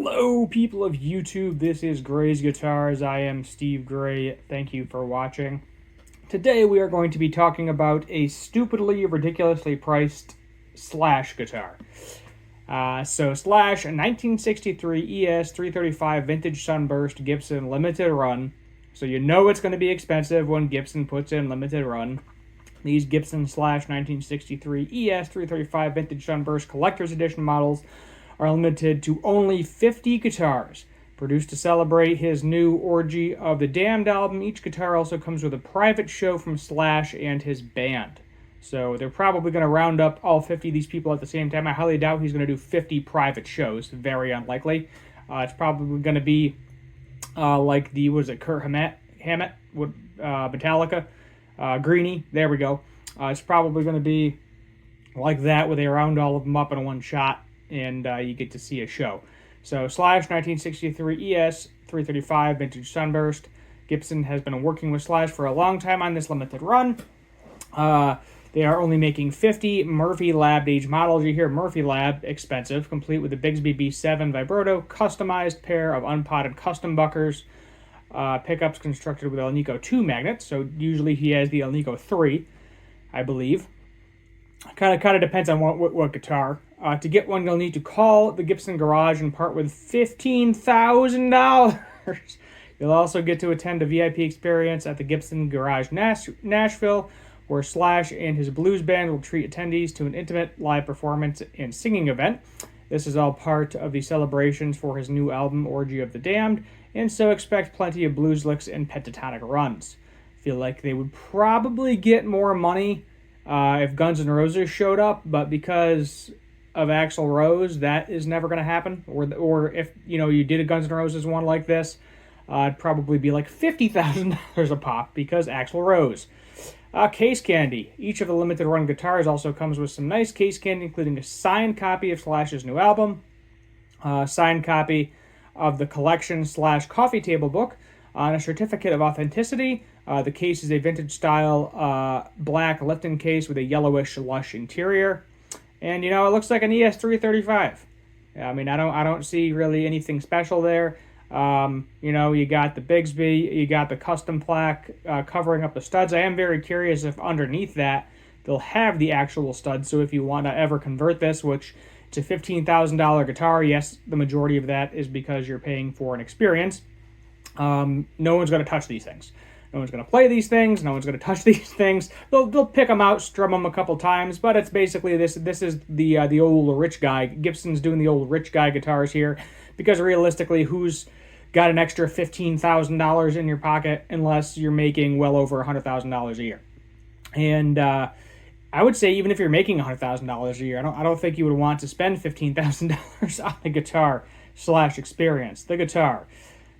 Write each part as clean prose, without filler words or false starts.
Hello, people of YouTube. This is Gray's Guitars. I am Steve Gray. Thank you for watching. Today we are going to be talking about a stupidly, ridiculously priced Slash guitar. Slash, a 1963 ES-335 Vintage Sunburst Gibson Limited Run. So you know it's going to be expensive when Gibson puts in Limited Run. These Gibson Slash 1963 ES-335 Vintage Sunburst Collector's Edition models are limited to only 50 guitars. Produced to celebrate his new Orgy of the Damned album, each guitar also comes with a private show from Slash and his band. So they're probably going to round up all 50 of these people at the same time. I highly doubt he's going to do 50 private shows. Very unlikely. It's probably going to be like the, Kurt Hammett with Metallica? Greenie, there we go. It's probably going to be like that, where they round all of them up in one shot, and you get to see a show. So Slash 1963 ES-335 Vintage Sunburst. Gibson has been working with Slash for a long time on this limited run. They are only making 50 Murphy Lab age models. You hear Murphy Lab, expensive, complete with a Bigsby B7 vibrato, customized pair of unpotted custom buckers, pickups constructed with Alnico 2 magnets. So usually he has the Alnico 3, I believe. Kind of depends on what guitar. To get one, you'll need to call the Gibson garage and part with $15,000. You'll also get to attend a VIP experience at the Gibson Garage Nashville, where Slash and his blues band will treat attendees to an intimate live performance and singing event. This is all part of the celebrations for his new album, Orgy of the Damned, and so expect plenty of blues licks and pentatonic runs. Feel like they would probably get more money if Guns N' Roses showed up, but because of Axl Rose, that is never going to happen. Or if you did a Guns N' Roses one like this, it'd probably be like $50,000 a pop because Axl Rose. Case candy. Each of the limited run guitars also comes with some nice case candy, including a signed copy of Slash's new album, a signed copy of the collection Slash coffee table book, and a certificate of authenticity. The case is a vintage style black Lipton case with a yellowish lush interior. And it looks like an ES-335. I mean, I don't see really anything special there. You got the Bigsby, you got the custom plaque covering up the studs. I am very curious if underneath that they'll have the actual studs. So if you want to ever convert this, which it's a $15,000 guitar, yes, the majority of that is because you're paying for an experience. No one's going to touch these things. No one's going to play these things. No one's going to touch these things. They'll pick them out, strum them a couple times, but it's basically this. This is the old rich guy. Gibson's doing the old rich guy guitars here, because realistically, who's got an extra $15,000 in your pocket unless you're making well over $100,000 a year? And I would say even if you're making $100,000 a year, I don't think you would want to spend $15,000 on the guitar Slash experience. The guitar.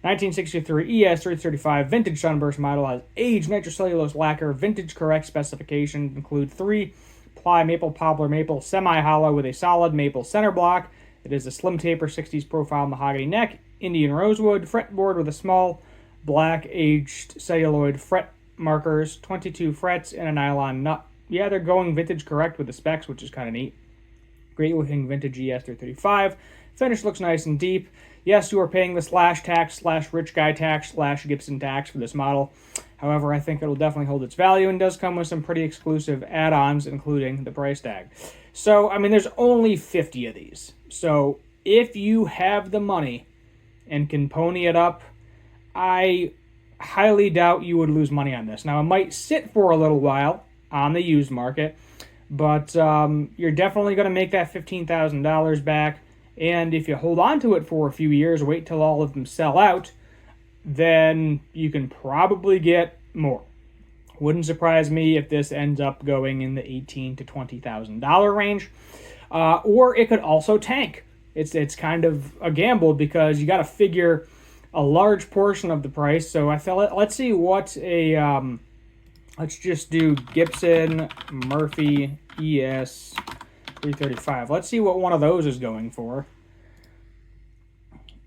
1963 ES-335 Vintage Sunburst model has aged nitrocellulose lacquer. Vintage correct specifications include 3-ply maple poplar maple semi-hollow with a solid maple center block. It is a slim taper 60s profile mahogany neck, Indian rosewood fretboard with a small black aged celluloid fret markers, 22 frets, and a nylon nut. Yeah, they're going vintage correct with the specs, which is kind of neat. Great looking vintage ES-335. Finish looks nice and deep. Yes, you are paying the Slash tax, Slash rich guy tax, Slash Gibson tax for this model. However, I think it'll definitely hold its value and does come with some pretty exclusive add-ons, including the price tag. So, I mean, there's only 50 of these. So, if you have the money and can pony it up, I highly doubt you would lose money on this. Now, it might sit for a little while on the used market, but you're definitely going to make that $15,000 back. And if you hold on to it for a few years, wait till all of them sell out, then you can probably get more. Wouldn't surprise me if this ends up going in the $18,000 to $20,000 range. Or it could also tank. It's kind of a gamble because you got to figure a large portion of the price. So I felt let's see what a let's just do Gibson Murphy ES-335. Let's see what one of those is going for.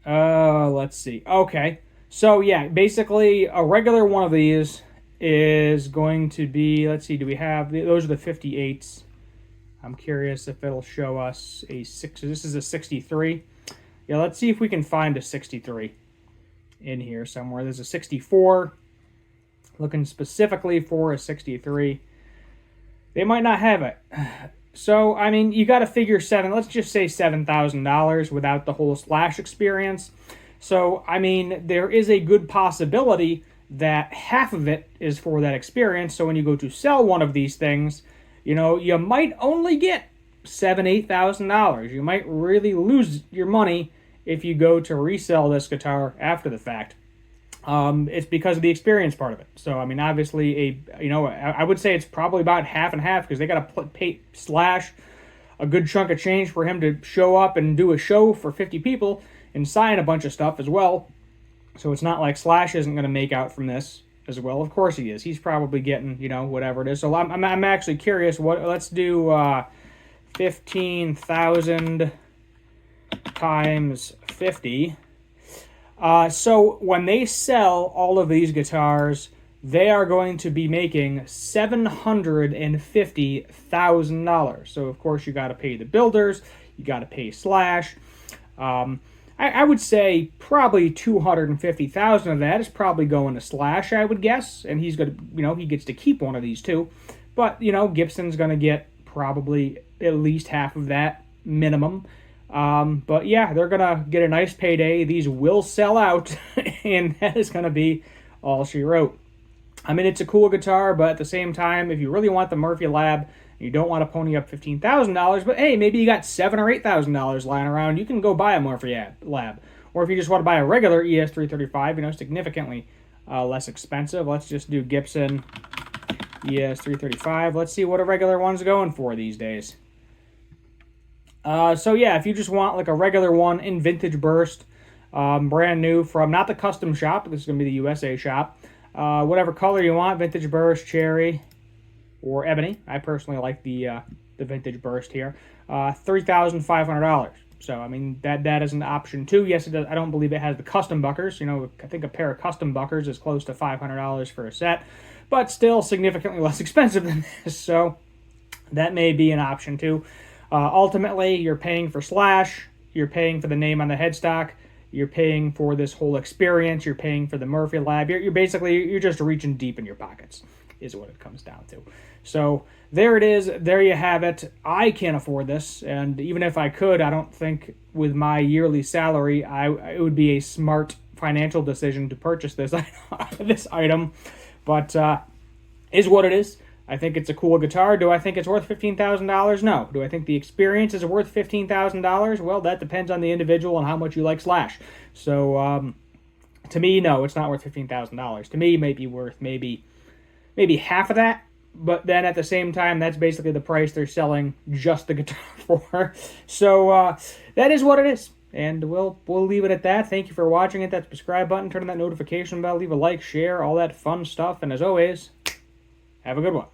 Let's see. Okay. So, yeah, basically a regular one of these is going to be, let's see, do we have, those are the 58s. I'm curious if it'll show us a 6, this is a 63. Yeah, let's see if we can find a 63 in here somewhere. There's a 64. Looking specifically for a 63. They might not have it. So, I mean, you got to figure let's just say $7,000 without the whole Slash experience. So, I mean, there is a good possibility that half of it is for that experience. So when you go to sell one of these things, you know, you might only get $7,000-8,000. You might really lose your money if you go to resell this guitar after the fact. It's because of the experience part of it. So, I mean, obviously, I would say it's probably about half and half, because they got to pay Slash a good chunk of change for him to show up and do a show for 50 people and sign a bunch of stuff as well. So it's not like Slash isn't going to make out from this as well. Of course he is. He's probably getting, whatever it is. So I'm actually curious. Let's do 15,000 times 50. So when they sell all of these guitars, they are going to be making $750,000. So of course you got to pay the builders, you got to pay Slash. I would say probably 250,000 of that is probably going to Slash, I would guess, and he's going to, he gets to keep one of these too. But Gibson's going to get probably at least half of that minimum. But yeah, they're going to get a nice payday. These will sell out, and that is going to be all she wrote. I mean, it's a cool guitar, but at the same time, if you really want the Murphy Lab, you don't want to pony up $15,000, but hey, maybe you got $7,000 or $8,000 lying around, you can go buy a Murphy Lab. Or if you just want to buy a regular ES-335, significantly less expensive. Let's just do Gibson ES-335. Let's see what a regular one's going for these days. So yeah, if you just want like a regular one in vintage burst, brand new from not the custom shop, this is going to be the USA shop, whatever color you want, vintage burst, cherry, or ebony. I personally like the vintage burst here. $3,500. So I mean that is an option too. Yes, it does. I don't believe it has the custom buckers. I think a pair of custom buckers is close to $500 for a set, but still significantly less expensive than this. So that may be an option too. Ultimately, you're paying for Slash, you're paying for the name on the headstock, you're paying for this whole experience, you're paying for the Murphy Lab. You're just reaching deep in your pockets, is what it comes down to. So there it is. There you have it. I can't afford this, and even if I could, I don't think with my yearly salary, it would be a smart financial decision to purchase this this item. But is what it is. I think it's a cool guitar. Do I think it's worth $15,000? No. Do I think the experience is worth $15,000? Well, that depends on the individual and how much you like Slash. So, to me, no, it's not worth $15,000. To me, it might be worth maybe half of that. But then at the same time, that's basically the price they're selling just the guitar for. So, that is what it is. And we'll leave it at that. Thank you for watching. Hit that subscribe button, turn on that notification bell, leave a like, share, all that fun stuff. And as always, have a good one.